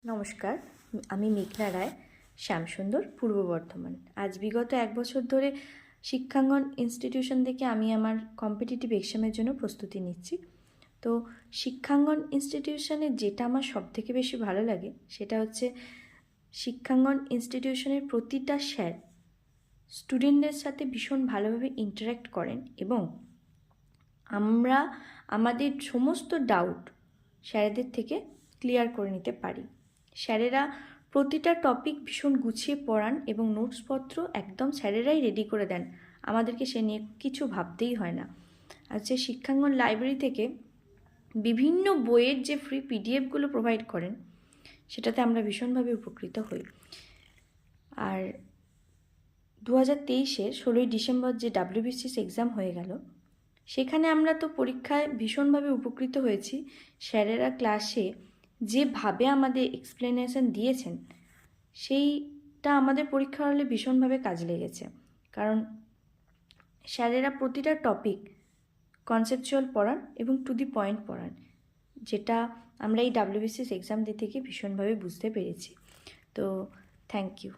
নমস্কার, আমি মেঘনা রায়, শ্যামসুন্দর, পূর্ব বর্ধমান। আজ বিগত 1 বছর ধরে শিক্ষাঙ্গন ইনস্টিটিউশন থেকে আমি আমার কম্পিটিটিভ এক্সামের জন্য প্রস্তুতি নিচ্ছি। তো শিক্ষাঙ্গন ইনস্টিটিউশনে যেটা আমার সবথেকে বেশি ভালো লাগে সেটা হচ্ছে শিক্ষাঙ্গন ইনস্টিটিউশনের প্রতিটা স্যার স্টুডেন্টদের সাথে ভীষণ ভালোভাবে ইন্টার্যাক্ট করেন এবং আমরা আমাদের সমস্ত ডাউট স্যারেদের থেকে ক্লিয়ার করে নিতে পারি। স্যারেরা প্রতিটা টপিক ভীষণ গুছিয়ে পড়ান এবং নোটসপত্র একদম স্যারেরাই রেডি করে দেন, আমাদেরকে সে নিয়ে কিছু ভাবতেই হয় না। আর যে শিক্ষাঙ্গন লাইব্রেরি থেকে বিভিন্ন বইয়ের যে ফ্রি পিডিএফগুলো প্রোভাইড করেন সেটাতে আমরা ভীষণভাবে উপকৃত হই। আর 2023-এর 16ই ডিসেম্বর যে WBCS এক্সাম হয়ে গেল, সেখানে আমরা তো পরীক্ষায় ভীষণভাবে উপকৃত হয়েছি। স্যারেরা ক্লাসে যেভাবে আমাদের এক্সপ্লেনেশন দিয়েছেন সেইটা আমাদের পরীক্ষা হলে ভীষণভাবে কাজে লেগেছে, কারণ স্যারেরা প্রতিটা টপিক কনসেপচুয়াল পড়ান এবং টু দি পয়েন্ট পড়ান, যেটা আমরা এই WBCS এক্সাম দিতে গিয়ে ভীষণভাবে বুঝতে পেরেছি। তো থ্যাংক ইউ।